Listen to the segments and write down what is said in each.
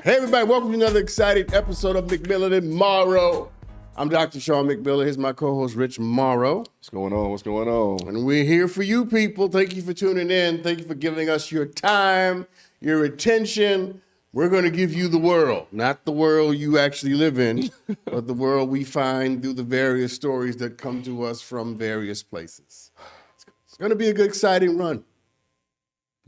Hey everybody, welcome to another exciting episode of McMillan and Morrow. I'm Dr. Sean McMillan. Here's my co-host, Rich Morrow. What's going on? What's going on? And we're here for you people. Thank you for tuning in. Thank you for giving us your time, your attention. We're going to give you the world, not the world you actually live in, but the world we find through the various stories that come to us from various places. It's going to be a good, exciting run.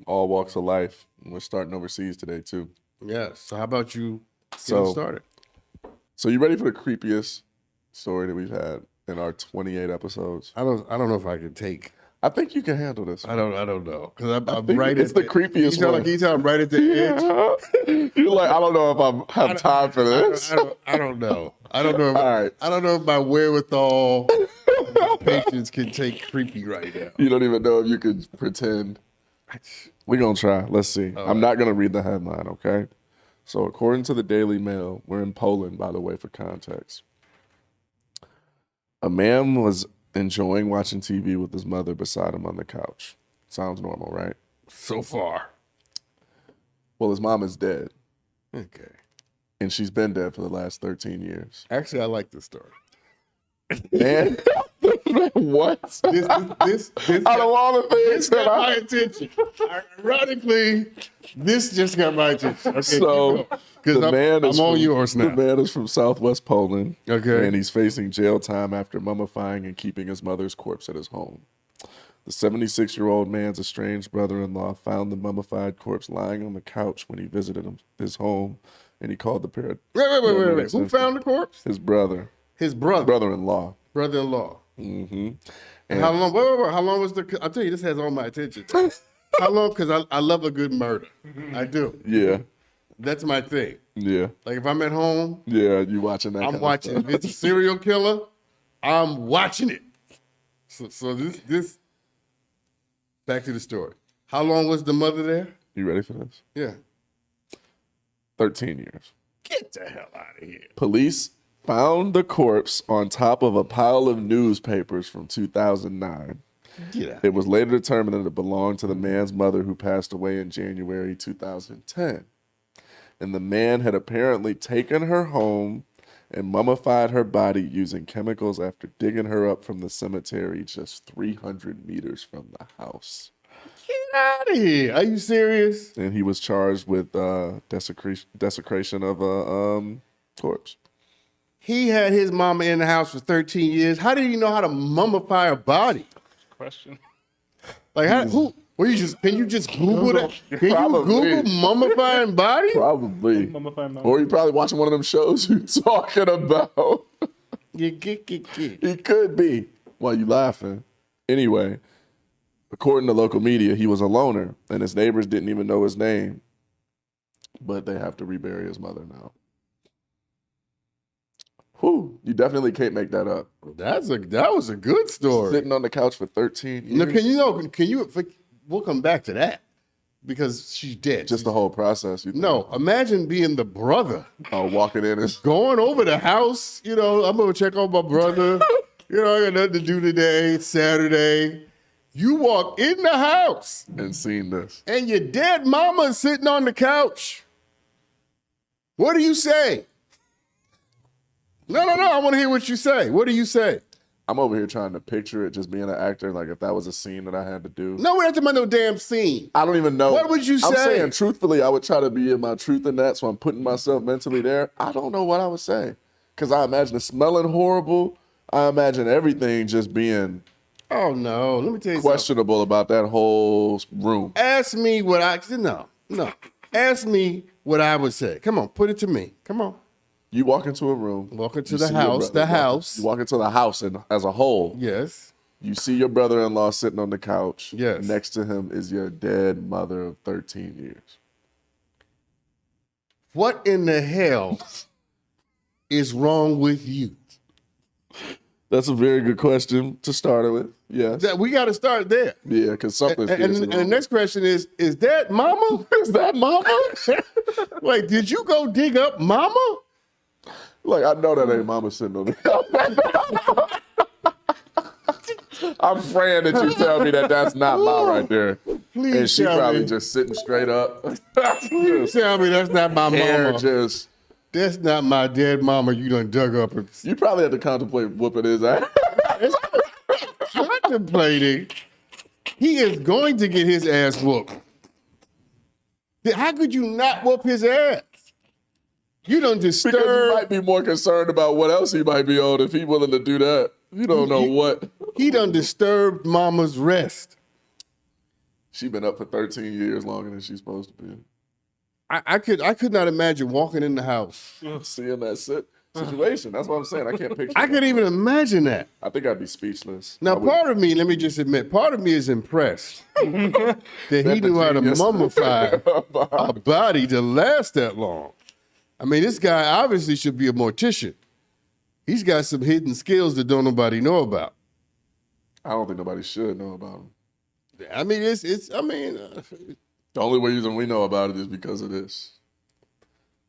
All walks of life. We're starting overseas today, too. Yes. So how about you get started? So you ready for the creepiest story that we've had in our 28 episodes? I don't know if I can take. I think you can handle this. I don't know because I'm think right. It's the creepiest one. Can you tell I'm right at the edge? You're like, I don't know if I have time for this. I don't know. I don't know. All right. I don't know if my wherewithal, patience can take creepy right now. You don't even know if you could pretend. We're gonna try. Let's see. I'm not gonna read the headline, okay? So according to the Daily Mail, we're in Poland, by the way, for context. A man was enjoying watching TV with his mother beside him on the couch. Sounds normal, right? So far. Well, his mom is dead. Okay. And she's been dead for the last 13 years. Actually, I like this story. Man, what? This out of all the things got my attention. Ironically, this just got my attention. Okay, so I'm on yours now. The man is from Southwest Poland. Okay. And he's facing jail time after mummifying and keeping his mother's corpse at his home. The 76-year-old man's estranged brother-in-law found the mummified corpse lying on the couch when he visited his home, and he called the pair. Wait. Who found the corpse? His brother. His brother. Brother-in-law. Brother-in-law. Mm-hmm. And how long? Wait. How long was the? I'll tell you, this has all my attention. How long? Because I love a good murder. I do. Yeah. That's my thing. Yeah. Like if I'm at home. Yeah, you watching that? I'm watching. If it's a serial killer, I'm watching it. So this. Back to the story. How long was the mother there? You ready for this? Yeah. 13 years. Get the hell out of here. Police found the corpse on top of a pile of newspapers from 2009. It was later determined that it belonged to the man's mother who passed away in January 2010. And the man had apparently taken her home and mummified her body using chemicals after digging her up from the cemetery just 300 meters from the house. Get out of here. Are you serious? And he was charged with desecration of a corpse. He had his mama in the house for 13 years. How did he know how to mummify a body? Question. Like, can you just Google that? Can you Google mummifying body? Probably. Or you probably watching one of them shows you're talking about. He could be. Why you laughing? Anyway, according to local media, he was a loner, and his neighbors didn't even know his name. But they have to rebury his mother now. Whew, you definitely can't make that up. That was a good story. Sitting on the couch for 13 years. Now, we'll come back to that because she's dead. Just the whole process. No, imagine being the brother. Oh, walking in and going over the house. I'm going to check on my brother. I got nothing to do today. It's Saturday. You walk in the house. And seen this. And your dead mama is sitting on the couch. What do you say? No. I want to hear what you say. What do you say? I'm over here trying to picture it just being an actor, like if that was a scene that I had to do. No, we're not talking about no damn scene. I don't even know. What would you say? I'm saying truthfully, I would try to be in my truth in that, so I'm putting myself mentally there. I don't know what I would say. Because I imagine it smelling horrible. I imagine everything just being no. Let me tell you questionable about that whole room. Ask me what no. Ask me what I would say. Come on, put it to me. Come on. You walk into a room. Walk into the house. You walk into the house as a whole. Yes. You see your brother-in-law sitting on the couch. Yes. Next to him is your dead mother of 13 years. What in the hell is wrong with you? That's a very good question to start with. Yes. We got to start there. Yeah, because something's and the next question is that mama? Is that mama? Wait, did you go dig up mama? Like, I know that ain't mama sitting on me. I'm praying that you tell me that that's not Ma right there. Please And she tell probably me. just sitting straight up. Please tell me that's not my Hair mama. just. That's not my dead mama you done dug up and You probably had to contemplate whooping his ass. contemplating. He is going to get his ass whooped. How could you not whoop his ass? You don't disturb. Because you might be more concerned about what else he might be on if he willing to do that. You don't know what. He done disturbed mama's rest. She been up for 13 years longer than she's supposed to be. I could not imagine walking in the house. Seeing that situation. That's what I'm saying. I can't picture I could even imagine that. I think I'd be speechless. Now, part of me, let me just admit, part of me is impressed that he knew how to mummify a body to last that long. I mean, this guy obviously should be a mortician. He's got some hidden skills that don't nobody know about. I don't think nobody should know about him. I mean, The only reason we know about it is because of this.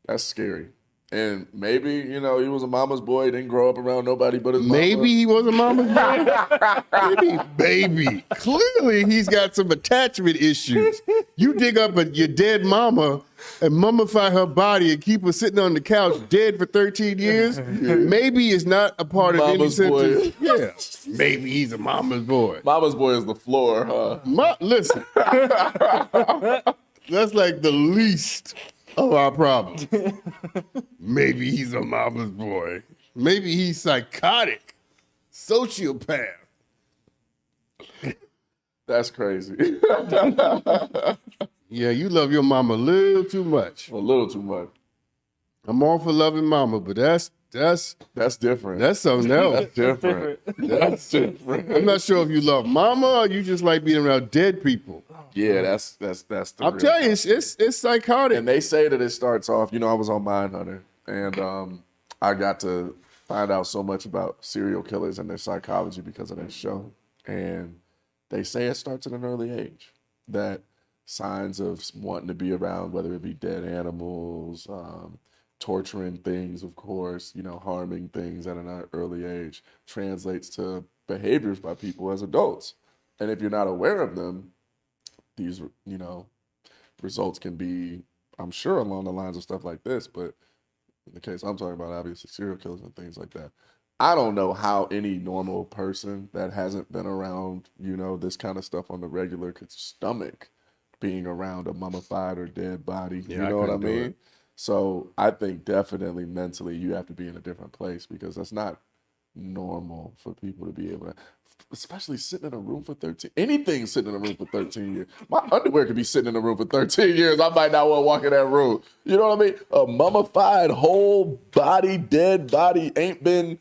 That's scary. And maybe, he was a mama's boy, didn't grow up around nobody but his mama. Maybe he was a mama's boy. Maybe. Clearly, he's got some attachment issues. You dig up your dead mama and mummify her body and keep her sitting on the couch dead for 13 years. Maybe it's not a part of any sentence. Yeah. Maybe he's a mama's boy. Mama's boy is the floor, huh? Listen. That's like the least of our problems. Maybe he's a mama's boy. Maybe he's psychotic, sociopath. That's crazy. Yeah, you love your mama a little too much. A little too much. I'm all for loving mama, but that's different. That's something else. That's different. That's different. I'm not sure if you love mama or you just like being around dead people. Yeah, that's the I'm telling you, it's psychotic. And they say that it starts off, I was on Mindhunter, and I got to find out so much about serial killers and their psychology because of that show. And they say it starts at an early age, that signs of wanting to be around, whether it be dead animals, torturing things, of course, harming things at an early age, translates to behaviors by people as adults. And if you're not aware of them, these, results can be, I'm sure, along the lines of stuff like this, but in the case I'm talking about, obviously, serial killers and things like that. I don't know how any normal person that hasn't been around, this kind of stuff on the regular could stomach being around a mummified or dead body. Yeah, you know what I mean? So I think definitely mentally you have to be in a different place, because that's not normal for people to be able to, especially sitting in a room for 13. Anything sitting in a room for 13 years. My underwear could be sitting in a room for 13 years. I might not want to walk in that room. You know what I mean? A mummified whole body, dead body ain't been.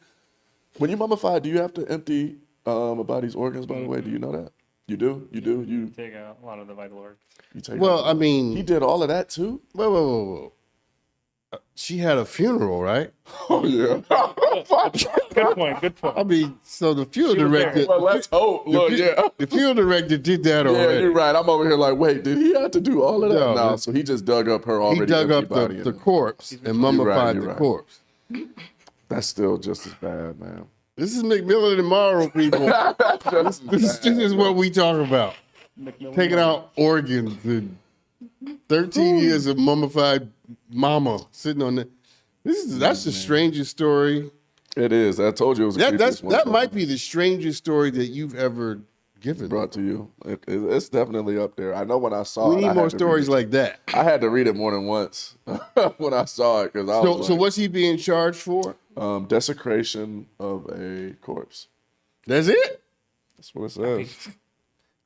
When you mummify, do you have to empty a body's organs, by the way? Do you know that? You do? You take out a lot of the vital organs. He did all of that too? Whoa. She had a funeral, right? Oh, yeah. Good point. I mean, so the funeral director. Well, let's hope. Look, The funeral director did that already. Yeah, you're right. I'm over here like, wait, did he have to do all of that? No, so he just dug up her already. He dug up body the corpse and mummified the corpse. That's still just as bad, man. This is McMillan and Morrow, people. This is what we talk about. Taking out organs and 13 years of mummified mama sitting on that. That's the strangest story. It is. I told you it was that might be the strangest story that you've ever given. Brought to you. It's definitely up there. I know when I saw it. We need more stories like that. I had to read it more than once when I saw it. So what's he being charged for? Desecration of a corpse. That's it? That's what it says.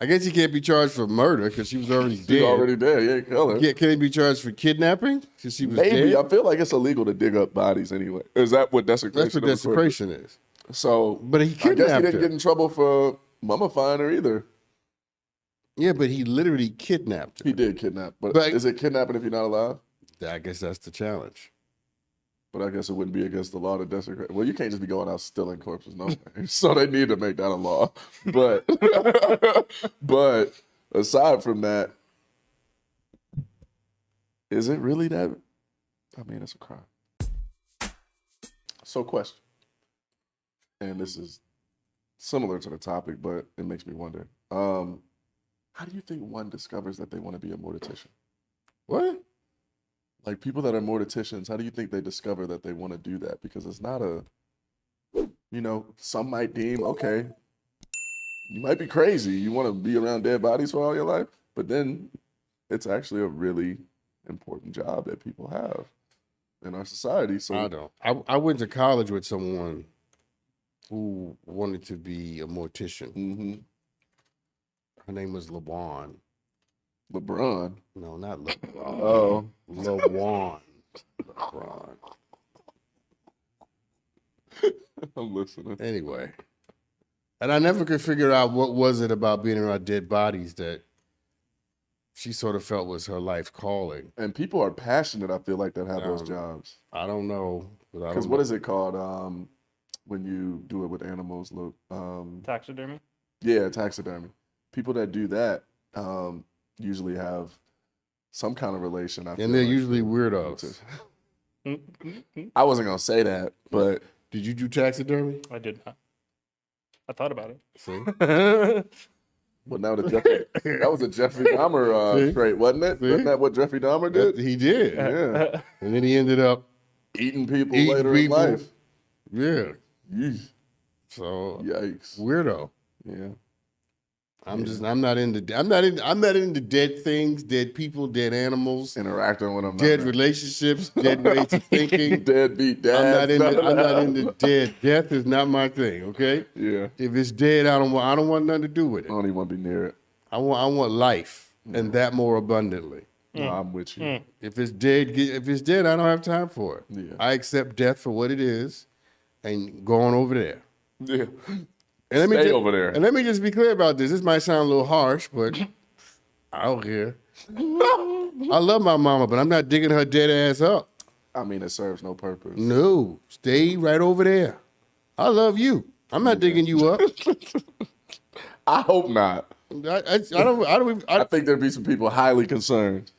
I guess he can't be charged for murder because she was already dead. She's already dead. He ain't kill her. Yeah, can he be charged for kidnapping because she was Maybe. dead? I feel like it's illegal to dig up bodies anyway. Is that what desecration is? That's what desecration is. So, but he kidnapped I guess he didn't her. get in trouble for mummifying her either. Yeah, but he literally kidnapped her. He did kidnap. But is it kidnapping if you're not alive? I guess that's the challenge. But I guess it wouldn't be against the law to desecrate. Well, you can't just be going out stealing corpses, no. So they need to make that a law. But but aside from that, is it really that? I mean, it's a crime. So, question. And this is similar to the topic, but it makes me wonder. How do you think one discovers that they want to be a mortician? What? Like people that are morticians, how do you think they discover that they want to do that? Because it's not a, you know, some might deem, okay, you might be crazy. You want to be around dead bodies for all your life, but then it's actually a really important job that people have in our society. So I don't. I went to college with someone who wanted to be a mortician. Mm-hmm. Her name was LeBron. LeBron. No, not LeBron. Oh, LeBron. LeBron. I'm listening. Anyway, and I never could figure out what was it about being around dead bodies that she sort of felt was her life calling. And people are passionate, I feel like, that have those jobs. I don't know. Because what is it called when you do it with animals? Look, Taxidermy? yeah, taxidermy. People that do that usually have some kind of relation. And they're usually weirdos. I wasn't going to say that, but... Did you do taxidermy? I did not. I thought about it. See? Well, now that was a Jeffrey Dahmer trait, wasn't it? See? Wasn't that what Jeffrey Dahmer did? He did. Yeah. And then he ended up Eating people eating later people. in life. Yeah. Yeesh. So Yikes. weirdo. Yeah. I'm not into dead things, dead people, dead animals, Interacting with them. dead relationships, dead ways of thinking. Deadbeat dad. I'm not into dead. Death is not my thing, okay? Yeah. If it's dead, I don't want nothing to do with I it. don't even want to be near it. I want life and that more abundantly. No, I'm with you. If it's dead, I don't have time for it. Yeah. I accept death for what it is and go on over there. Yeah. And Stay over there. And let me just be clear about this. This might sound a little harsh, but I don't care. I love my mama, but I'm not digging her dead ass up. I mean, it serves no purpose. No, stay right over there. I love you. I'm not digging you up. I hope not. I think there'd be some people highly concerned.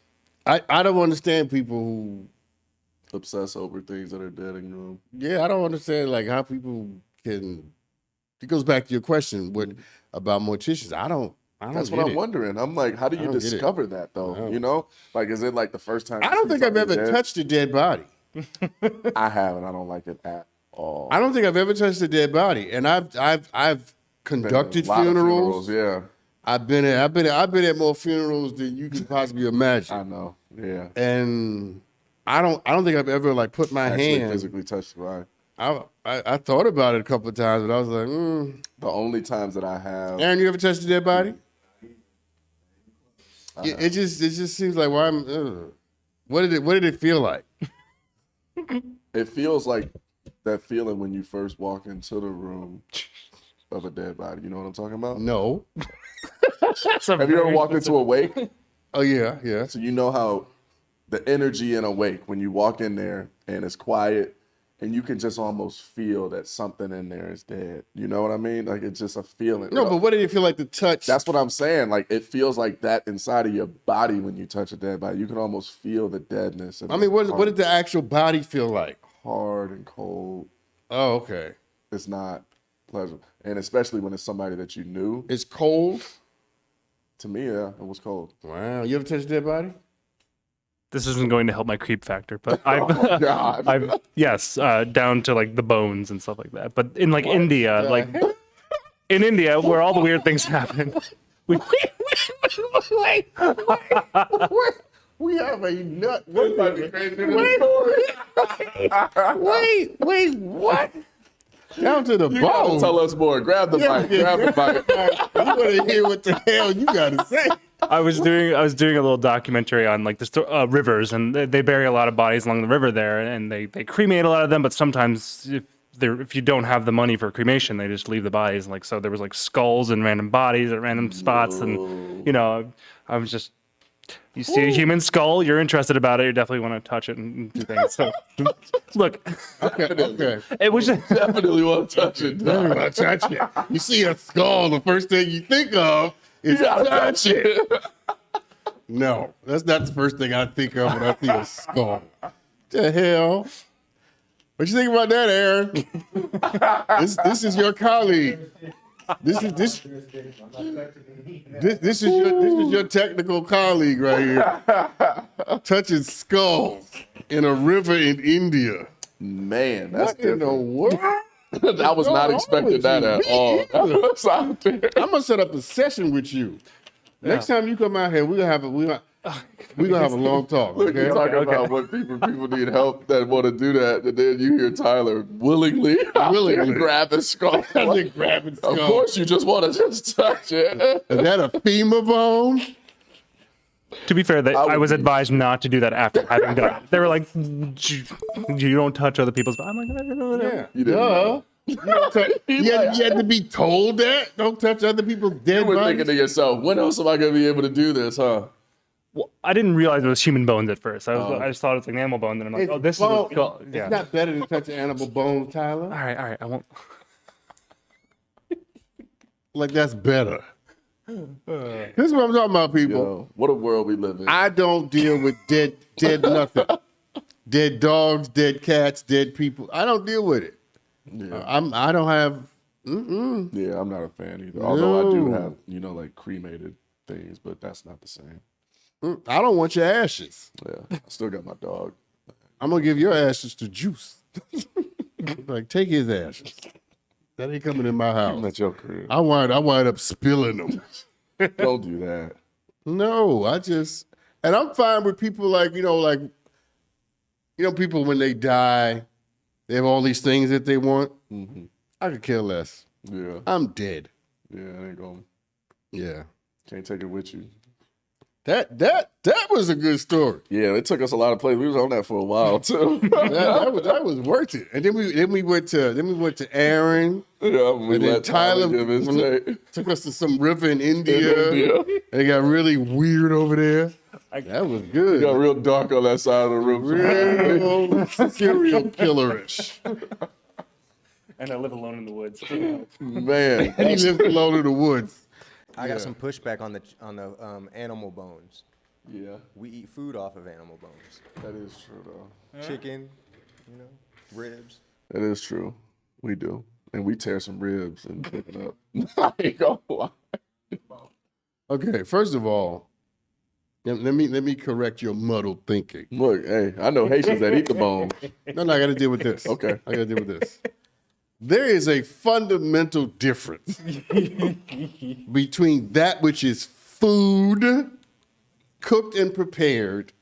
I don't understand people who. Obsess over things that are dead and gone. Yeah, I don't understand like how people can. It goes back to your question about morticians. I don't. That's what I'm wondering. I'm like, how do you discover that though? You know, like, is it like the first time? I don't think I've ever touched a dead body. I haven't. I don't like it at all. I don't think I've ever touched a dead body, and I've conducted funerals. Yeah, I've been at more funerals than you can possibly imagine. I know. Yeah, and I don't think I've ever like put my hand physically touched the body. I thought about it a couple of times, but I was like, The only times that I have. Aaron, you ever touched a dead body? It just seems like what did it feel like? It feels like that feeling when you first walk into the room of a dead body. You know what I'm talking about? No. Have you ever walked into a wake? Oh yeah. So you know how the energy in a wake, when you walk in there and it's quiet and you can just almost feel that something in there is dead. You know what I mean? Like, it's just a feeling. No, but what did it feel like to touch? That's what I'm saying. Like, it feels like that inside of your body when you touch a dead body. You can almost feel the deadness. I mean, what did the actual body feel like? Hard and cold. Oh, okay. It's not pleasant. And especially when it's somebody that you knew. It's cold? To me, yeah, it was cold. Wow. You ever touched a dead body? This isn't going to help my creep factor, but I've yes, down to like the bones and stuff like that. But in like India, like in India, where all the weird things happen, we have a nut. Wait, what? Down to the bone. Tell us more. Grab the mic. Grab the mic. You want to hear what the hell you got to say? I was doing a little documentary on like the rivers, and they bury a lot of bodies along the river there, and they cremate a lot of them. But sometimes if you don't have the money for cremation, they just leave the bodies. Like, so there was like skulls and random bodies at random spots, and I was just. You see a human skull, you're interested about it, you definitely want to touch it and do things. So, look. Okay. It was just, Definitely want to touch it. Definitely want to touch it. You see a skull, the first thing you think of is touch it. No, that's not the first thing I think of when I see a skull. The hell? What you think about that, Aaron? This is your colleague. This is your technical colleague right here, touching skulls in a river in India. Man, that's What in the different. world? I was not expecting that at all. That's out there. I'm gonna set up a session with you. Next time you come out here, we're gonna have a long talk. Look, Okay? you're talking about what people need help that want to do that, and then you hear Tyler willingly grab his skull. Grabbing Of skull. course, you just want to just touch it. Is that a femur bone? To be fair, I was would- advised not to do that after having done it. They were like, you don't touch other people's bodies. I'm like, no. Yeah. You didn't know. You had to be told that. Don't touch other people's dead You were bodies. thinking to yourself, when else am I going to be able to do this, huh? Well, I didn't realize it was human bones at first. I just thought it was like an animal bone. Then I'm like, It's oh, this bone. is a skull. Yeah. It's not better to touch an animal bone, Tyler. All right. I won't. Like that's better. This is what I'm talking about, people. Yo, what a world we live in. I don't deal with dead nothing. Dead dogs, dead cats, dead people. I don't deal with it. Yeah. I don't have. Yeah, I'm not a fan either. Although I do No. have, like cremated things, but that's not the same. I don't want your ashes. Yeah, I still got my dog. I'm gonna give your ashes to Juice. Like take his ashes. That ain't coming in my house. That's your career. I wind up spilling them. Don't do that. No, and I'm fine with people like people when they die, they have all these things that they want. Mm-hmm. I could care less. Yeah, I'm dead. yeah, it ain't going. Yeah. Can't take it with you. That was a good story. Yeah, it took us a lot of plays. We was on that for a while too. That was worth it. And then we went to Aaron. Yeah, we And then let Tyler give his take. took us to some river in India. Yeah. And it got really weird over there. That was good. It got real dark on that side of the room. Real serial killerish. And I live alone in the woods. Man, And he lived alone in the woods. I got some pushback on the animal bones. yeah, We eat food off of animal bones. that is true though. Chicken, ribs. That is true. We do, and we tear some ribs and pick it up. I ain't gonna lie. Okay, first of all, let me correct your muddled thinking. Look, hey, I know Haitians that eat the bone. No, I got to deal with this. Okay. I got to deal with this. There is a fundamental difference between that which is food, cooked and prepared,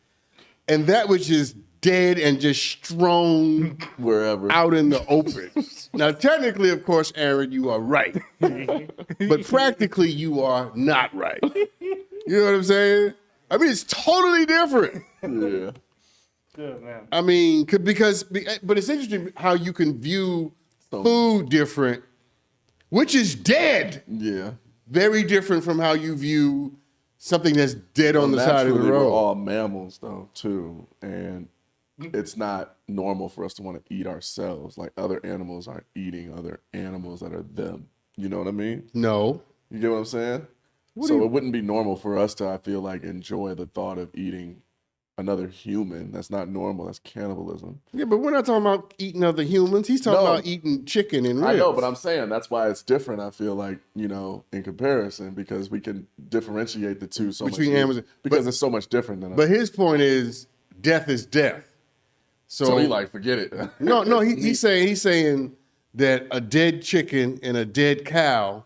and that which is dead and just strewn Wherever. out in the open. Now, technically, of course, Aaron, you are right. But practically, you are not right. You know what I'm saying? I mean, it's totally different. Yeah. Good man. I mean, but it's interesting how you can view food different, which is dead. Yeah. Very different from how you view something that's dead on the side of the Naturally, road. we're all mammals, though, too, and it's not normal for us to want to eat ourselves. Like other animals aren't eating other animals that are them. You know what I mean? No. You get what I'm saying? So it wouldn't be normal for us to, I feel like, enjoy the thought of eating another human. That's not normal. That's cannibalism. Yeah, but we're not talking about eating other humans. He's talking No. about eating chicken and ribs. I know, but I'm saying that's why it's different, I feel like, in comparison, because we can differentiate the two so Between much. animals. Because it's so much different than us. But his point is, death is death. So he like, forget it. No, he's saying that a dead chicken and a dead cow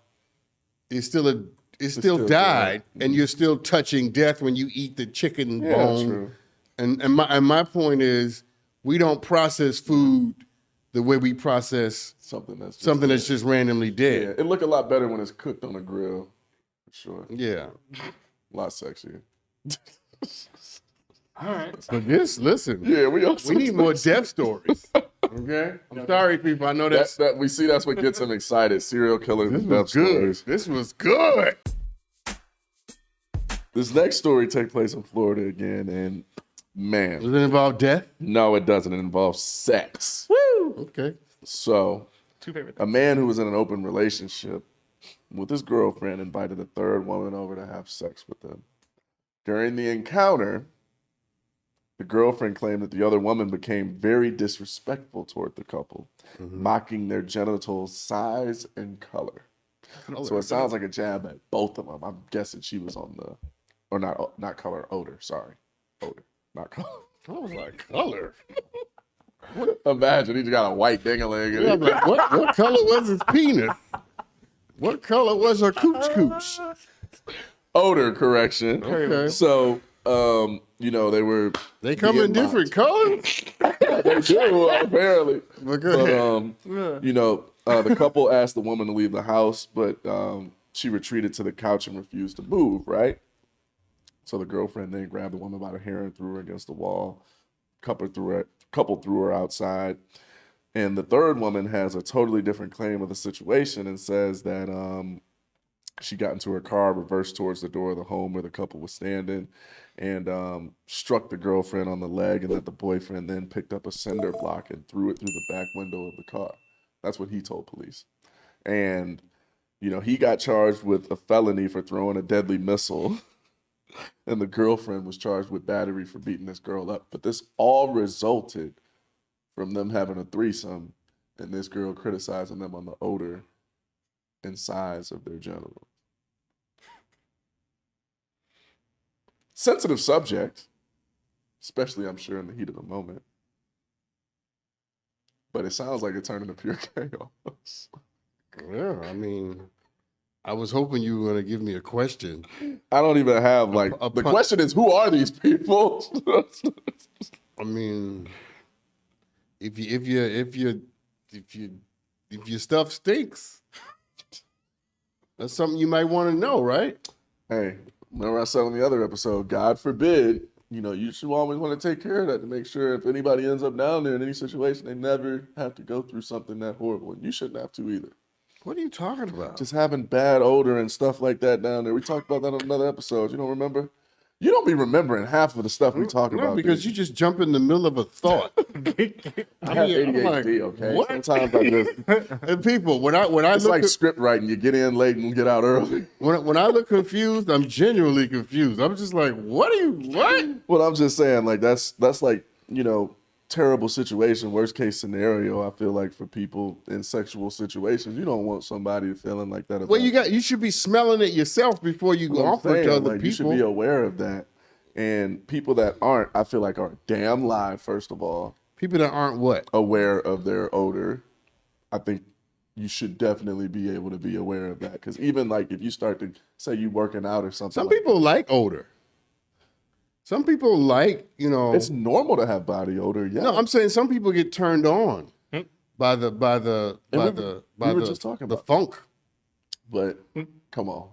is still still died, and you're still touching death when you eat the chicken bone. True. And my point is, we don't process food the way we process Something that's just, something that's just randomly yeah, dead. it look a lot better when it's cooked on a grill, for sure. Yeah. A lot sexier. All right. But listen, Yeah, we need more death stories. Okay? I'm sorry, people. I know That's what gets them excited. Serial killers and death good. stories. This was good. This next story takes place in Florida again, and man, Does it involve death? no, it doesn't. It involves sex. Okay. So, Two favorite a man who was in an open relationship with his girlfriend invited a third woman over to have sex with him. During the encounter, the girlfriend claimed that the other woman became very disrespectful toward the couple, mocking their genital size and color. So it sounds like a jab at both of them. I'm guessing she was on the, or not color, odor. Sorry, odor, not color. I was like, color. Imagine he just got a white ding-a-ling. Yeah, I'm like, what color was his penis? What color was her cooch? Odor correction. Okay. So, they Come in different colors? They do, apparently. But go ahead. The couple asked the woman to leave the house, but she retreated to the couch and refused to move, right? So the girlfriend then grabbed the woman by the hair and threw her against the wall. Couple threw her outside. And the third woman has a totally different claim of the situation and says that she got into her car, reversed towards the door of the home where the couple was standing, and struck the girlfriend on the leg, and that the boyfriend then picked up a cinder block and threw it through the back window of the car. That's what he told police. And, he got charged with a felony for throwing a deadly missile, and the girlfriend was charged with battery for beating this girl up. But this all resulted from them having a threesome and this girl criticizing them on the odor and size of their genitals. Sensitive subject, especially I'm sure in the heat of the moment. But it sounds like it turned into pure chaos. Yeah, I mean, I was hoping you were going to give me a question. I don't even have the question is, who are these people? I mean, if your stuff stinks, that's something you might want to know, right? Hey, remember I said on the other episode, God forbid, you should always want to take care of that to make sure if anybody ends up down there in any situation, they never have to go through something that horrible. And you shouldn't have to either. What are you talking about? Just having bad odor and stuff like that down there. We talked about that on another episode. You don't remember? You don't be remembering half of the stuff we talk about. Because you just jump in the middle of a thought. I have ADHD, okay? What? Sometimes I just... And people, when I it's like script writing. You get in late and get out early. When I look confused, I'm genuinely confused. I'm just like, what? Well, I'm just saying, that's like, terrible situation, worst case scenario. I feel like for people in sexual situations, you don't want somebody feeling like that. Well, you should be smelling it yourself before you offer it to other people. You should be aware of that. And people that aren't, I feel like, are damn live. First of all, people that aren't what? Aware of their odor. I think you should definitely be able to be aware of that. Because even if you start to say you working out or something, some people like odor. Some people like, it's normal to have body odor. Yeah. No, I'm saying some people get turned on by the funk. But come on.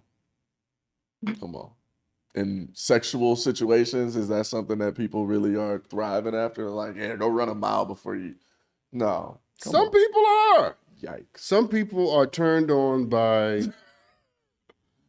In sexual situations, is that something that people really are thriving after? Like, yeah, go run a mile before you. No. Some people are. Yikes. Some people are turned on by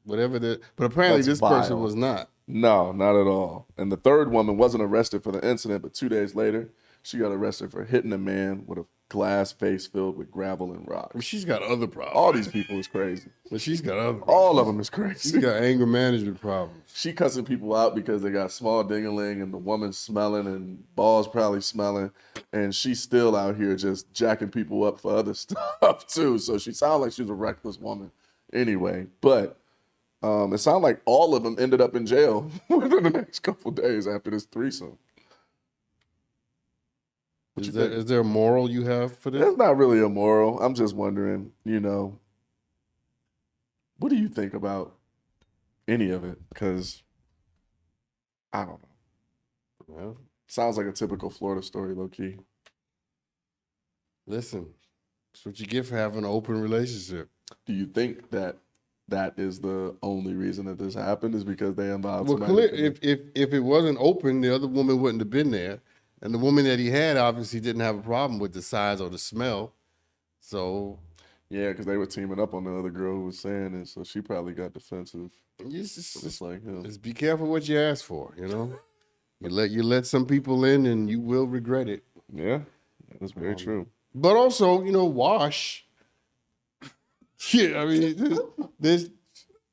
whatever but apparently That's this vile. person was not. No, not at all. And the third woman wasn't arrested for the incident, but 2 days later, she got arrested for hitting a man with a glass face filled with gravel and rocks. Well, she's got other problems. All these people is crazy. But she's got other problems. All of them is crazy. She's got anger management problems. She cussing people out because they got small ding-a-ling and the woman's smelling and balls probably smelling. And she's still out here just jacking people up for other stuff too. So she sounded like she was a reckless woman anyway. But it sounded like all of them ended up in jail within the next couple days after this threesome. Is there a moral you have for this? It's not really a moral. I'm just wondering, what do you think about any of it? Because I don't know. Well, sounds like a typical Florida story, low key. Listen, that's what you get for having an open relationship. Do you think that is the only reason that this happened is because they involved Well, somebody? if it wasn't open, the other woman wouldn't have been there. And the woman that he had obviously didn't have a problem with the size or the smell. So yeah, because they were teaming up on the other girl who was saying it, so she probably got defensive. Just be careful what you ask for, You let some people in and you will regret it. Yeah, that's very true. But also, wash. Yeah, I mean, there's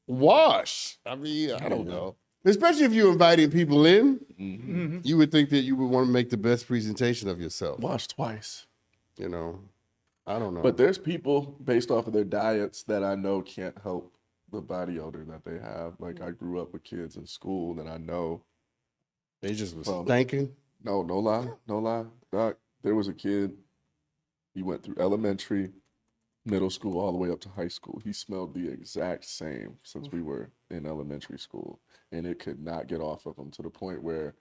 wash. I mean, I don't know. Especially if you're inviting people in, you would think that you would want to make the best presentation of yourself. Wash twice. I don't know. But there's people based off of their diets that I know can't help the body odor that they have. Like I grew up with kids in school that I know. They just was Well, thinking. No lie. Doc, there was a kid, he went through elementary, middle school, all the way up to high school. He smelled the exact same since we were in elementary school. And it could not get off of him to the point where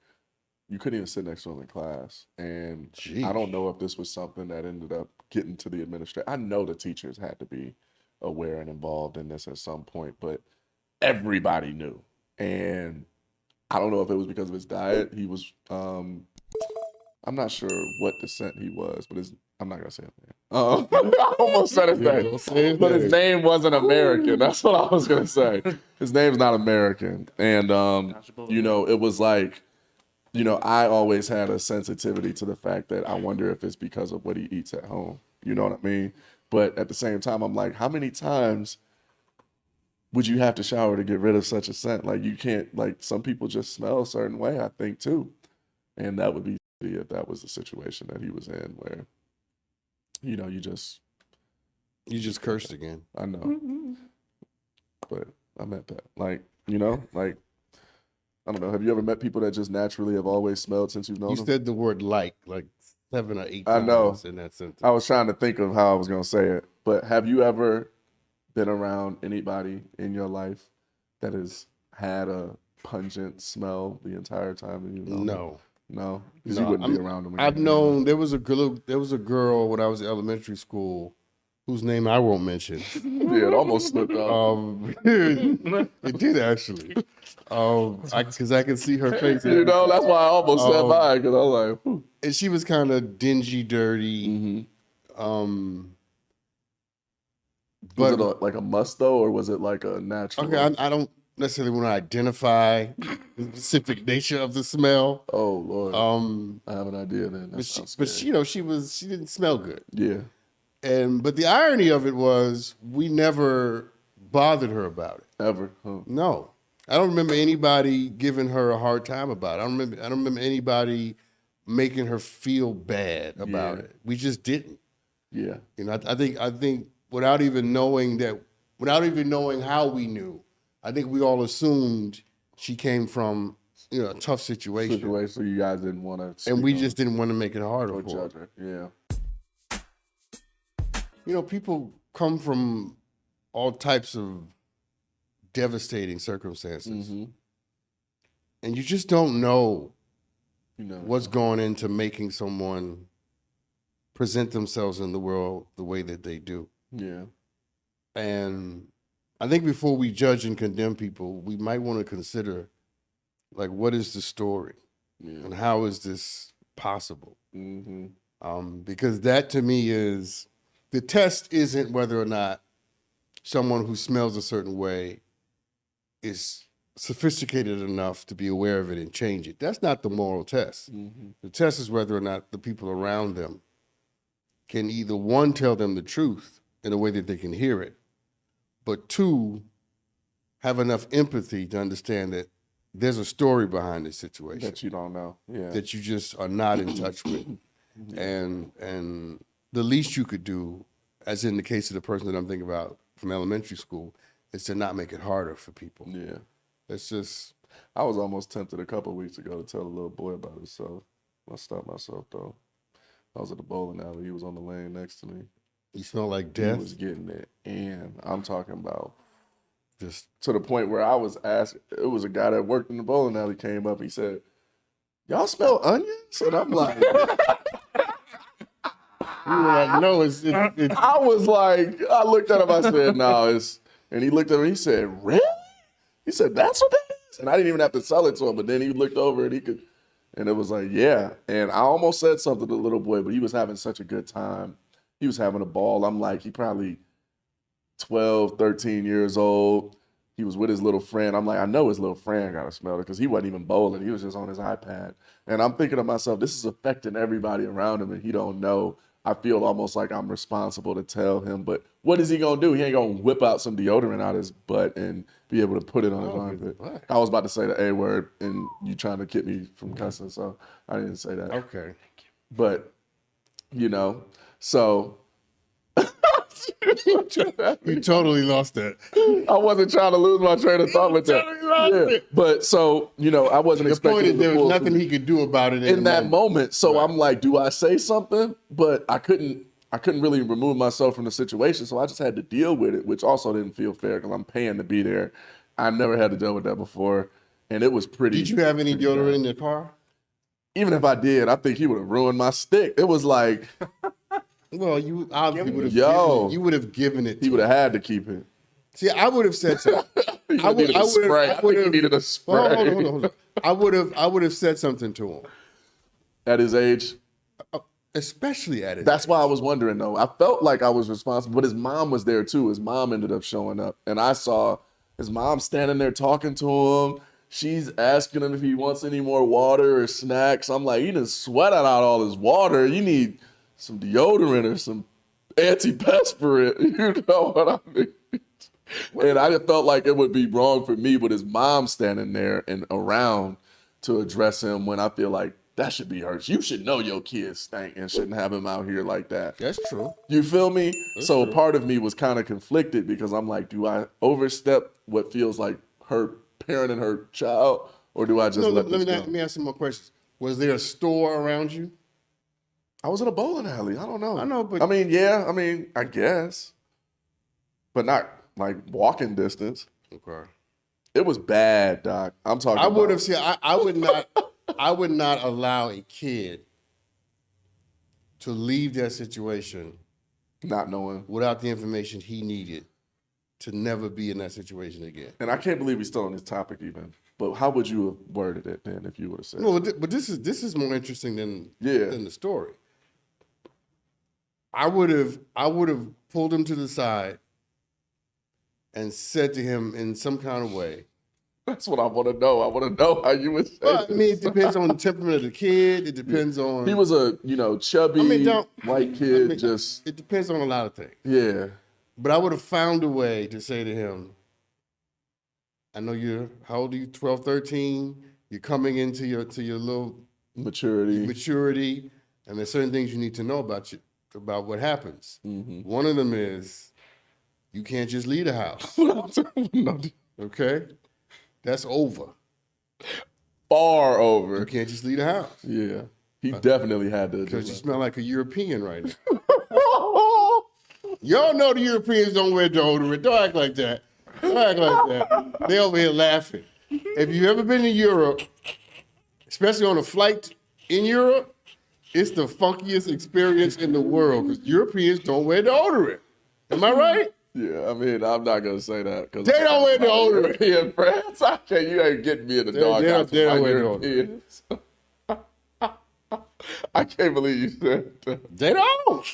you couldn't even sit next to him in class. And I don't know if this was something that ended up getting to the administrator. I know the teachers had to be aware and involved in this at some point, but everybody knew. And I don't know if it was because of his diet. He was, I'm not sure what descent he was, but I'm not going to say his name. I almost said his name. But his name wasn't American. That's what I was going to say. His name's not American. And, it was like, I always had a sensitivity to the fact that I wonder if it's because of what he eats at home. You know what I mean? But at the same time, I'm like, how many times would you have to shower to get rid of such a scent? Like you can't, like some people just smell a certain way, I think too. And that would be if that was the situation that he was in where, you just cursed again. I know. But I met that. Like, I don't know. Have you ever met people that just naturally have always smelled since you've known them? You said the word like 7 or 8 times I know. in that sentence. I was trying to think of how I was going to say it. But have you ever been around anybody in your life that has had a pungent smell the entire time that you've known them? No? Because you wouldn't be around them. I've known there was a girl when I was in elementary school whose name I won't mention. Yeah, it almost slipped out. It did actually. Because I can see her face. That's why I almost said mine, because I was like, whew. And she was kind of dingy, dirty. Was But it like a must though, or was it like a natural? okay, I don't necessarily want to identify the specific nature of the smell. Oh Lord. I have an idea then. But she didn't smell good. Yeah. But the irony of it was we never bothered her about it. Ever? Huh. No. I don't remember anybody giving her a hard time about it. I don't remember anybody making her feel bad about it. We just didn't. Yeah. I think without even knowing how we knew, I think we all assumed she came from a tough situation. So you guys didn't want to. And we just didn't want to make it harder for judge her. Yeah. People come from all types of devastating circumstances. And you just don't know what's going into making someone present themselves in the world the way that they do. Yeah. And I think before we judge and condemn people, we might want to consider, what is the story? Yeah. And how is this possible? Because that to me is, the test isn't whether or not someone who smells a certain way is sophisticated enough to be aware of it and change it. That's not the moral test. The test is whether or not the people around them can either, one, tell them the truth in a way that they can hear it, but two, have enough empathy to understand that there's a story behind this situation. That you don't know. Yeah. That you just are not in touch with. And the least you could do, as in the case of the person that I'm thinking about from elementary school, is to not make it harder for people. Yeah. It's just... I was almost tempted a couple of weeks ago to tell a little boy about himself. I stopped myself, though. I was at the bowling alley. He was on the lane next to me. You smell like death? He was getting it. And I'm talking about just to the point where I was asked, it was a guy that worked in the bowling alley came up. He said, "Y'all smell onions?" And I'm like... You were like, no, it's... I was like, I looked at him, I said, no, it's... And he looked at me, he said, "Really?" He said, "That's what that is?" And I didn't even have to sell it to him, but then he looked over and he could... And it was like, yeah. And I almost said something to the little boy, but he was having such a good time. He was having a ball. I'm like, he probably 12, 13 years old. He was with his little friend. I'm like, I know his little friend got to smell it because he wasn't even bowling. He was just on his iPad. And I'm thinking to myself, this is affecting everybody around him and he don't know. I feel almost like I'm responsible to tell him, but what is he going to do? He ain't going to whip out some deodorant out his butt and be able to put it on his armpit. I was about to say the A word and you trying to keep me from cussing, so I didn't say that. Okay. But, so You totally lost that. I wasn't trying to lose my train of thought with that. totally lost it. But so, I wasn't The expecting point is him to there was pull nothing through he could do about it in the that moment. So Right. I'm like, do I say something? But I couldn't really remove myself from the situation. So I just had to deal with it, which also didn't feel fair because I'm paying to be there. I never had to deal with that before. And it was pretty. Did you have any deodorant in the car? Even if I did, I think he would have ruined my stick. It was like, Well, you obviously would have Yo. given it. You would have given it. he would have had to keep it. See, I would have said something. He needed a spray. I think he needed a spray. Hold on. I would have said something to him, At his age. especially at it. That's why I was wondering, though. I felt like I was responsible, but his mom was there, too. His mom ended up showing up. And I saw his mom standing there talking to him. She's asking him if he wants any more water or snacks. I'm like, you done sweat out all this water. You need some deodorant or some antiperspirant. You know what I mean? And I just felt like it would be wrong for me with his mom standing there and around to address him when I feel like that should be hers. You should know your kids stink and shouldn't have him out here like that. That's true. You feel me? So a part of me was kind of conflicted because I'm like, do I overstep what feels like her parenting her child, or do I just let this go? Let me ask some more questions. Was there a store around you? I was in a bowling alley. I don't know. I know, but I guess, but not like walking distance. okay. It was bad, Doc. I'm talking. I would about- have said I would not. I would not allow a kid to leave that situation not knowing. without the information he needed to never be in that situation again. And I can't believe we're still on this topic even. But how would you have worded it then if you would have said? No, but this is more interesting than the story. I would have pulled him to the side and said to him in some kind of way. That's what I want to know. I want to know how you would say. Well, I mean, it depends on the temperament of the kid. It depends on. He was a chubby white kid. It depends on a lot of things. Yeah. But I would have found a way to say to him, I know how old are you? 12, 13. You're coming into your little maturity, and there's certain things you need to know about what happens. Mm-hmm. One of them is you can't just leave the house. No, Okay? That's over. far over. You can't just leave the house Yeah. He definitely had to. because you smell like a European right now. Y'all know the Europeans don't wear deodorant. Don't act like that. Don't act like that. They over here laughing. If you've ever been to Europe, especially on a flight in Europe, it's the funkiest experience in the world because Europeans don't wear deodorant. Am I right? Yeah, I mean, I'm not gonna say that because They don't wear deodorant. European friends. I can't. You ain't getting me in the dog they house. don't with my wear Europeans. I can't believe you said that. They don't.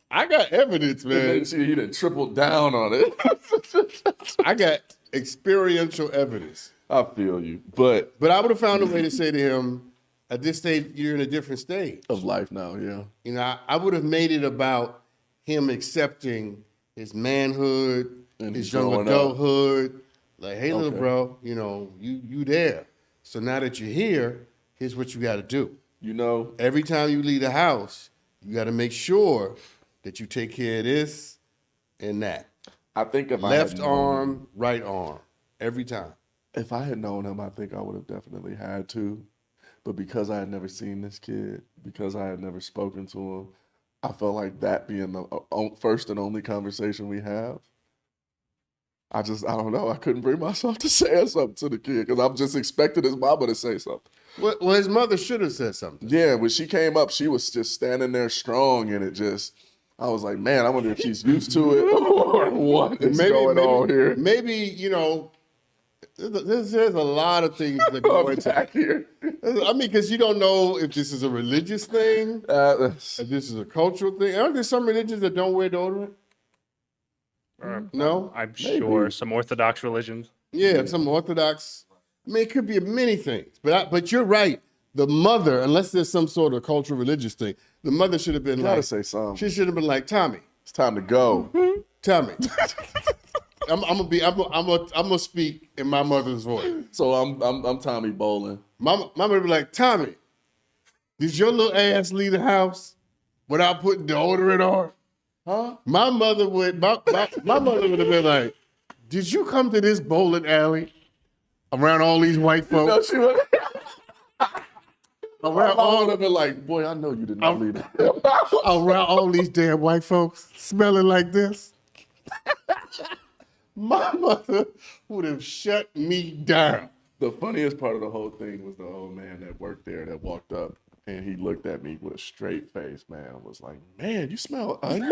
I got evidence, man. He done tripled down on it. I got experiential evidence. I feel you, but But I would have found a way to say to him, at this stage, you're in a different stage. of life now, yeah. You know, I would have made it about him accepting his manhood, And his young growing up. adulthood. Like, hey, little Okay. bro, you know, you there. So now that you're here, here's what you got to do. You know, Every time you leave the house, you got to make sure that you take care of this and that. I think if Left arm, right arm, every time. If I had known him, I think I would have definitely had to. But because I had never seen this kid, because I had never spoken to him, I felt like that being the first and only conversation we have, I don't know. I couldn't bring myself to say something to the kid because I'm just expecting his mama to say something. Well, his mother should have said something. Yeah, when she came up, she was just standing there strong, and I was like, man, I wonder if she's used to it or what is going on here. Maybe, you know, there's a lot of things that go into Back here. I mean, because you don't know if this is a religious thing, if this is a cultural thing. Aren't there some religions that don't wear deodorant? No? I'm sure some Orthodox religions. Yeah, some Orthodox. I mean, it could be many things. But you're right. The mother, unless there's some sort of cultural religious thing, the mother should have been Gotta say something. she should have been like, Tommy, It's time to go. Tommy. I'm gonna speak in my mother's voice. So I'm Tommy Bolin. Mama would be like, Tommy, did your little ass leave the house without putting deodorant on? Huh? My mother would have been like, "Did you come to this bowling alley around all these white No, folks? she would. Around All all of it like, boy, I know you did not leave it. around all these damn white folks smelling like this?" My mother would have shut me down. The funniest part of the whole thing was the old man that worked there that walked up and he looked at me with a straight face, man, and was like, "Man, you smell onion?"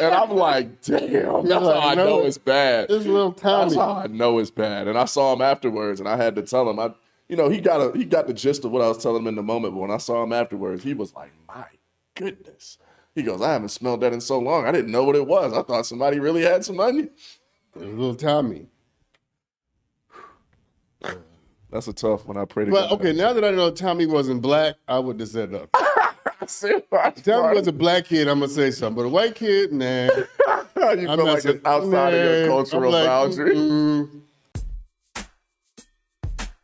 And I'm like, damn, that's how I know it's bad. This little That's Tommy. how I know it's bad. And I saw him afterwards and I had to tell him, he got the gist of what I was telling him in the moment, but when I saw him afterwards, he was like, my goodness. He goes, "I haven't smelled that in so long. I didn't know what it was. I thought somebody really had some onion." Little Tommy. That's a tough one. I pray to But God. okay, now that I know Tommy wasn't black, I would have said nothing. If Tommy was a black kid, I'm gonna say something. But a white kid, nah. You feel like it's outside of your cultural boundary.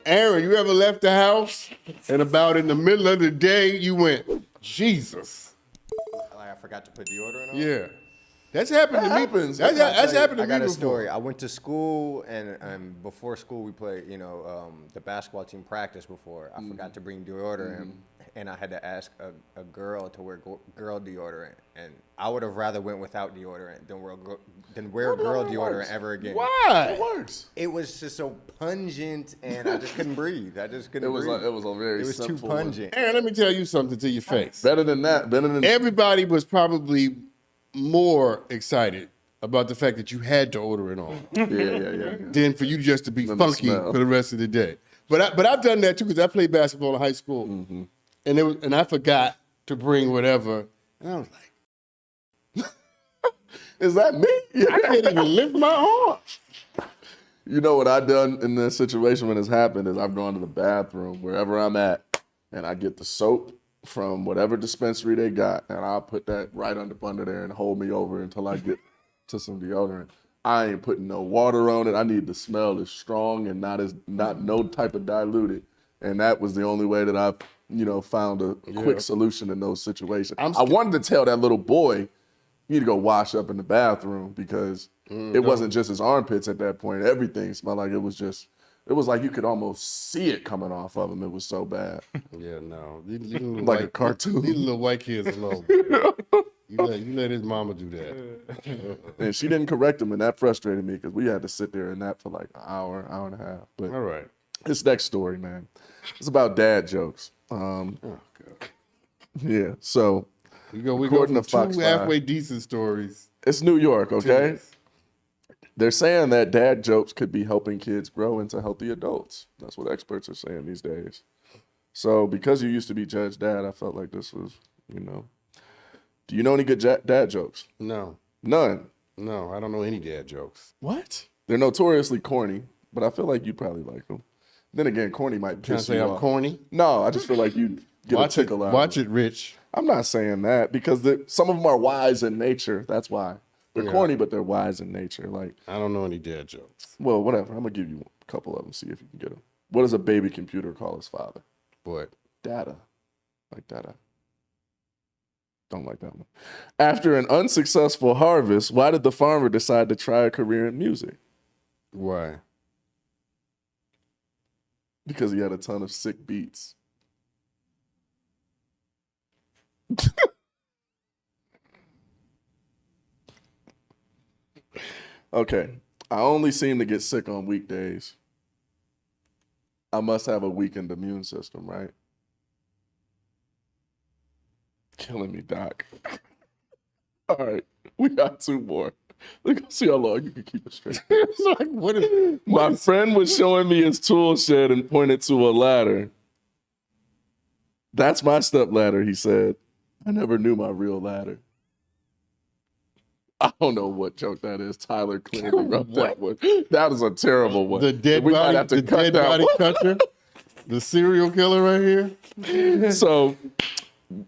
Aaron, you ever left the house and about in the middle of the day you went, Jesus? Like I forgot to put deodorant on. Yeah. That's happened to me. happens. That's happened to I me got a before. story. I went to school, and before school we played, the basketball team practice before. I forgot to bring deodorant, and I had to ask a girl to wear girl deodorant, and I would have rather went without deodorant than wear girl deodorant ever again. Why? It works. It was just so pungent, and I just couldn't breathe. I just couldn't breathe. It was a very It was too simple one. pungent. Aaron, let me tell you something to your face. Better than that. Better than Everybody was probably more excited about the fact that you had to order it on yeah. than for you just to be Than the funky smell. for the rest of the day. But I've done that too because I played basketball in high school, and I forgot to bring whatever, and I was like, Is that me? I can't even lift my arm. You know what I've done in this situation when it's happened is I've gone to the bathroom wherever I'm at and I get the soap from whatever dispensary they got and I'll put that right under there and hold me over until I get to some deodorant. I ain't putting no water on it. I need the smell as strong and not no type of diluted. And that was the only way that I've, found a quick solution in those situations. I wanted to tell that little boy, you need to go wash up in the bathroom because it wasn't just his armpits at that point. Everything smelled like it was like you could almost see it coming off of him. It was so bad. Yeah, no. Leave little Like a cartoon. Leave the little white kids alone. You let his mama do that. And she didn't correct him, and that frustrated me because we had to sit there and nap for like an hour and a half. But All right. this next story, man, it's about dad jokes. Oh, God. Yeah, so We go According from to Fox two 5. halfway decent stories. it's New York, okay? this. They're saying that dad jokes could be helping kids grow into healthy adults. That's what experts are saying these days. So because you used to be Judge Dad, I felt like this was, Do you know any good dad jokes? No, None. I don't know any dad jokes. What? They're notoriously corny, but I feel like you'd probably like them. Then again, corny might Trying to piss say you I'm off. corny? No, I just feel like you'd get Watch a it, tickle out. watch it, Rich. I'm not saying that because some of them are wise in nature. That's why. They're Yeah. corny, but they're wise in nature. Like, I don't know any dad jokes. well, whatever. I'm going to give you a couple of them, see if you can get them. What does a baby computer call his father? But Data. Like data. Don't like that one. After an unsuccessful harvest, why did the farmer decide to try a career in music? why? Because he had a ton of sick beats. Okay. I only seem to get sick on weekdays. I must have a weakened immune system, right? Killing me, Doc. All right. We got two more. Let's see how long you can keep it straight. It's like, what is My friend was showing me his tool shed and pointed to a ladder. That's my step ladder, he said. I never knew my real ladder. I don't know what joke that is. Tyler clearly wrote that one. That is a terrible one. the dead we body, might have to the cut dead that body one. catcher? The serial killer right here? So,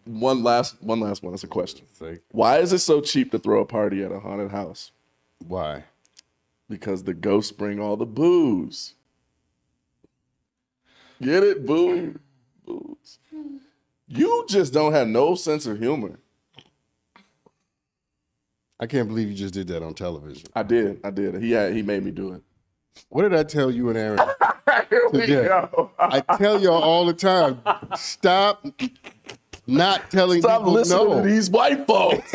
one last one. That's a question. Why is it so cheap to throw a party at a haunted house? Why? Because the ghosts bring all the booze. Get it? Booze. You just don't have no sense of humor. I can't believe you just did that on television. I did. He made me do it. What did I tell you and Aaron Here we today? go. I tell y'all all the time, stop not telling Stop people listening no. to these white folks.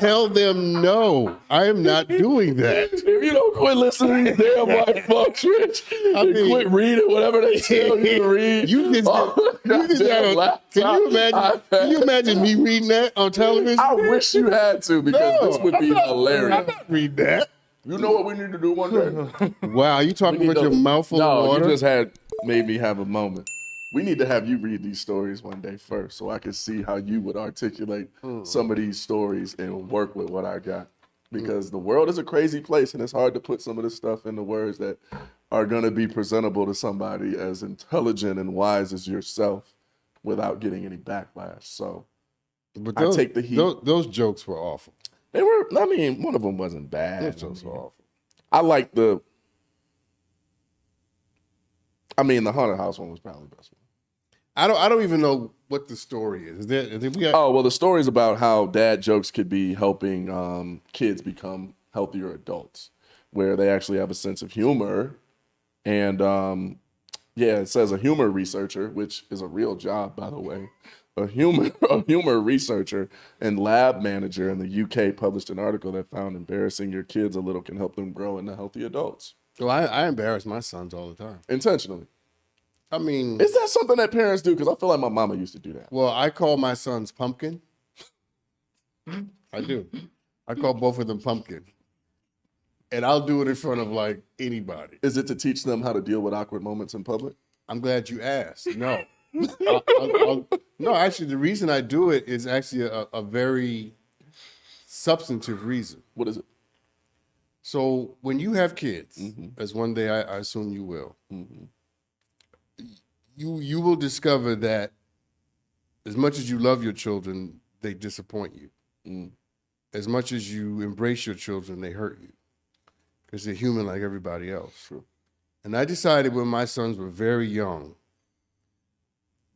Tell them no. I am not doing that. If you don't quit listening to these damn white folks, Rich, and mean- quit reading whatever they tell you to read. You just, on you just goddamn got a, laptop, can you imagine me reading that on television? I wish you had to, because this would be hilarious. I'm not reading that. You know what we need to do one day? Wow, you talking about your mouth full of No, water? you just made me have a moment. We need to have you read these stories one day first, so I can see how you would articulate some of these stories and work with what I got. Because the world is a crazy place, and it's hard to put some of this stuff into words that are going to be presentable to somebody as intelligent and wise as yourself without getting any backlash. So But I take the heat. Those jokes were awful. They were, I mean, one of them wasn't bad. Those jokes were awful. I like the haunted house one was probably the best one. I don't even know what the story is. Oh, well, the story's about how dad jokes could be helping kids become healthier adults, where they actually have a sense of humor. And it says a humor researcher, which is a real job, by the way. A humor researcher and lab manager in the UK published an article that found embarrassing your kids a little can help them grow into healthy adults. Well, I embarrass my sons all the time. Intentionally. I mean, Is that something that parents do? Because I feel like my mama used to do that. well, I call my sons Pumpkin. I do. I call both of them Pumpkin. And I'll do it in front of like anybody. Is it to teach them how to deal with awkward moments in public? I'm glad you asked. No. No, actually, the reason I do it is actually a very substantive reason. What is it? So when you have kids, as one day I assume you will, you will discover that as much as you love your children, they disappoint you. As much as you embrace your children, they hurt you because they're human like everybody else. True. And I decided when my sons were very young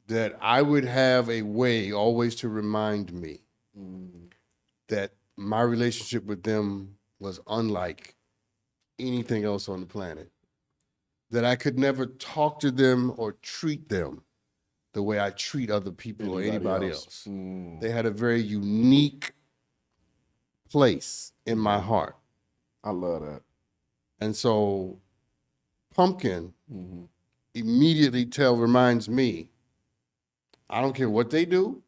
that I would have a way always to remind me that my relationship with them was unlike anything else on the planet. That I could never talk to them or treat them the way I treat other people or anybody else. They had a very unique place in my heart. I love that. And so Pumpkin immediately reminds me, I don't care what they do.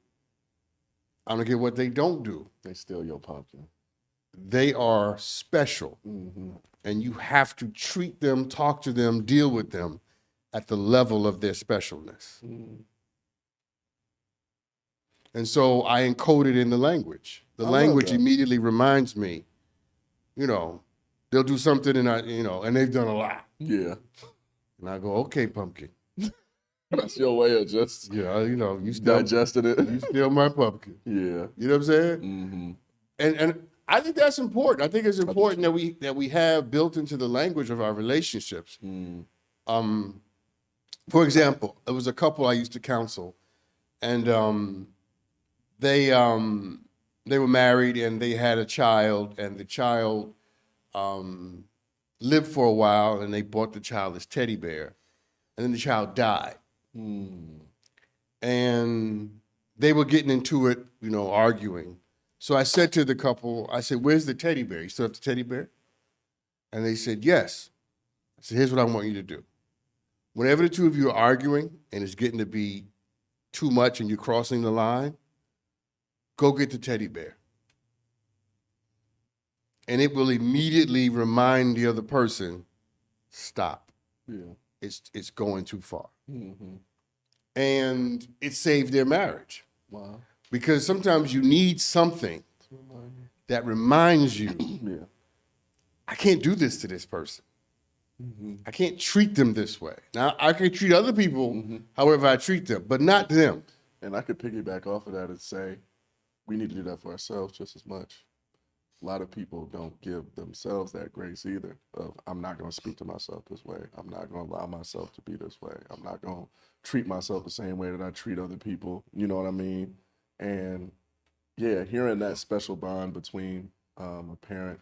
I don't care what they don't do. They steal your pumpkin. They are special. And you have to treat them, talk to them, deal with them at the level of their specialness. And so I encode it in the language. The language immediately reminds me, they'll do something and they've done a lot. Yeah. And I go, okay, Pumpkin. That's your way of just you still digesting it. You still my pumpkin. Yeah. You know what I'm saying? And I think that's important. I think it's important that we have built into the language of our relationships. For example, there was a couple I used to counsel, and they were married and they had a child, and the child lived for a while, and they bought the child this teddy bear, and then the child died. And they were getting into it, arguing. So I said to the couple, where's the teddy bear? You still have the teddy bear? And they said, yes. I said, here's what I want you to do. Whenever the two of you are arguing and it's getting to be too much and you're crossing the line, go get the teddy bear. And it will immediately remind the other person, stop. Yeah. It's going too far. And it saved their marriage. Wow. Because sometimes you need something that reminds you, I can't do this to this person. I can't treat them this way. Now, I can treat other people however I treat them, but not them. And I could piggyback off of that and say, we need to do that for ourselves just as much. A lot of people don't give themselves that grace either of, I'm not going to speak to myself this way. I'm not going to allow myself to be this way. I'm not going to treat myself the same way that I treat other people. You know what I mean? And yeah, hearing that special bond between a parent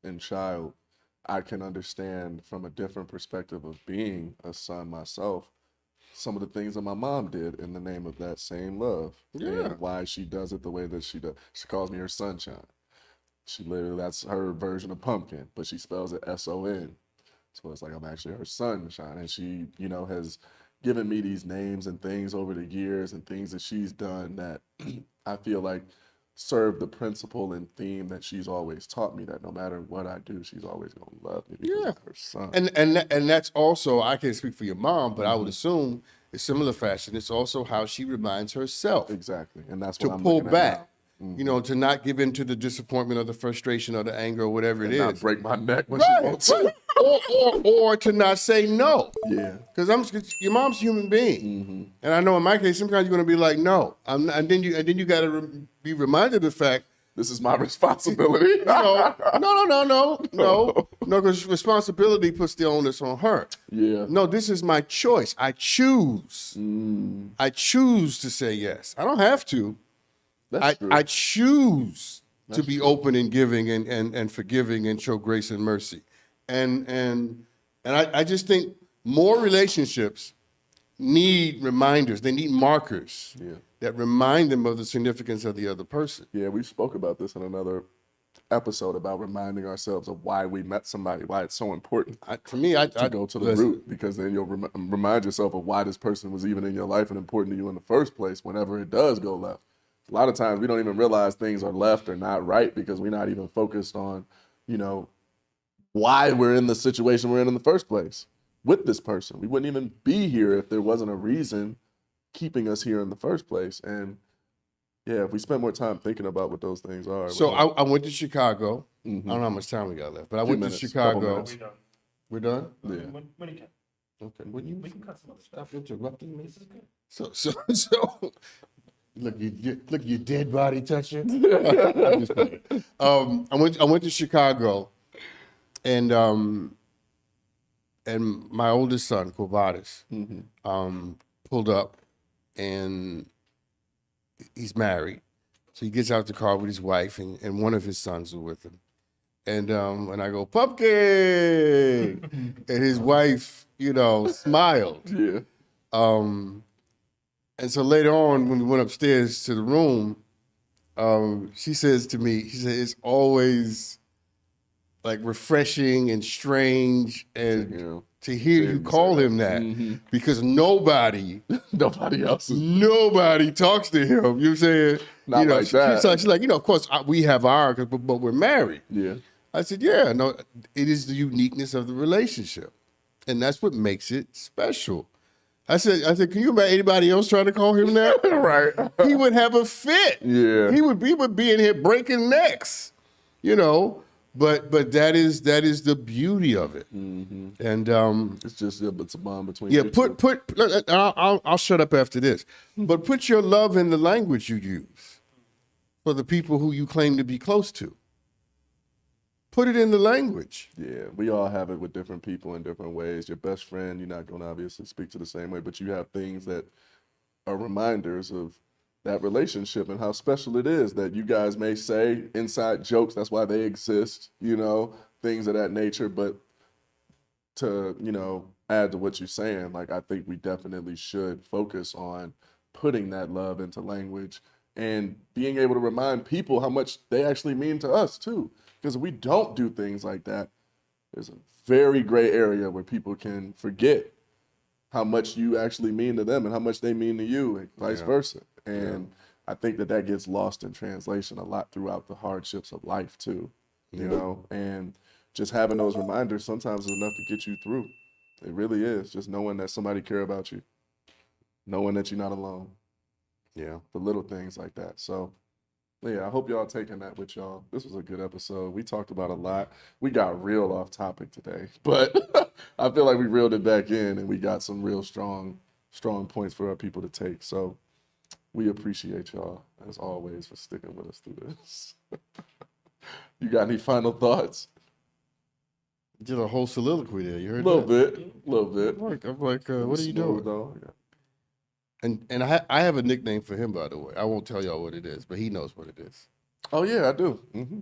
and child, I can understand from a different perspective of being a son myself, some of the things that my mom did in the name of that same love. Yeah. And why she does it the way that she does. She calls me her sunshine. She literally, that's her version of pumpkin, but she spells it S-O-N. So it's like I'm actually her sunshine. And she, has given me these names and things over the years and things that she's done that I feel like serve the principle and theme that she's always taught me, that no matter what I do, she's always going to love me because I'm her son. And that's also, I can't speak for your mom, but I would assume in similar fashion, it's also how she reminds herself Exactly. And that's to what I'm pull looking at back. now. To not give in to the disappointment or the frustration or the anger or whatever it is. Not break my neck when she wants to. or to not say no. Yeah. Because your mom's a human being, and I know in my case sometimes you're going to be like no, and then you got to be reminded of the fact This is my responsibility. no, because responsibility puts the onus on her. Yeah. No, this is my choice. I choose. I choose to say yes. I don't have to. That's true. I choose to be open and giving and forgiving and show grace and mercy. And I just think more relationships need reminders. They need markers that remind them of the significance of the other person. Yeah, we spoke about this in another episode about reminding ourselves of why we met somebody, why it's so important to go to the root, because then you'll remind yourself of why this person was even in your life and important to you in the first place whenever it does go left. A lot of times we don't even realize things are left or not right because we're not even focused on, why we're in the situation we're in the first place with this person. We wouldn't even be here if there wasn't a reason keeping us here in the first place. And yeah, if we spend more time thinking about what those things are. So I went to Chicago. I don't know how much time we got left, but I went to Chicago. We're done? Yeah. When you can. Okay. We can cut some other stuff. Stop interrupting me. This is good. So look, your dead body touching. I'm just playing. I went to Chicago, and my oldest son, Kovatis, pulled up, and he's married, so he gets out the car with his wife, and one of his sons was with him, and I go, Pumpkin, and his wife, smiled. Yeah. And so later on, when we went upstairs to the room, she says to me, it's always like refreshing and strange and to hear you call him that, because nobody else is. Nobody talks to him. You know what I'm saying? Not like that. She's like, of course we have ours, but we're married. Yeah. I said, yeah, no, it is the uniqueness of the relationship, and that's what makes it special. I said, can you imagine anybody else trying to call him that? Right. He would have a fit. Yeah. He would be in here breaking necks, But that is the beauty of it. And It's just it's a bond between. yeah, you two. I'll shut up after this. But put your love in the language you use for the people who you claim to be close to. Put it in the language. Yeah, we all have it with different people in different ways. Your best friend, you're not going to obviously speak to the same way, but you have things that are reminders of that relationship and how special it is that you guys may say inside jokes. That's why they exist, things of that nature. But to, add to what you're saying, like, I think we definitely should focus on putting that love into language and being able to remind people how much they actually mean to us too. Because if we don't do things like that, there's a very gray area where people can forget how much you actually mean to them and how much they mean to you, and vice versa. And I think that gets lost in translation a lot throughout the hardships of life too, and just having those reminders sometimes is enough to get you through. It really is. Just knowing that somebody care about you, knowing that you're not alone. Yeah. The little things like that. So yeah, I hope y'all taking that with y'all. This was a good episode. We talked about a lot. We got real off topic today, but I feel like we reeled it back in and we got some real strong points for our people to take. So we appreciate y'all, as always, for sticking with us through this. You got any final thoughts? Did a whole soliloquy there. You heard A little that? bit. I'm like, what are you doing? Though. And I have a nickname for him, by the way. I won't tell y'all what it is, but he knows what it is. Oh yeah, I do.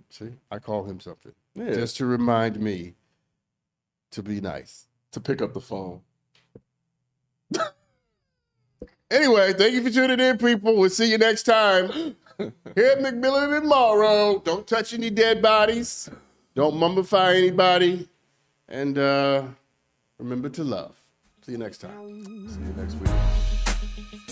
See, I call him something Yeah. just to remind me to be nice. To pick up the phone. Anyway, thank you for tuning in, people. We'll see you next time. Here at McMillan and Morrow. Don't touch any dead bodies. Don't mummify anybody. And remember to love. See you next time. See you next week.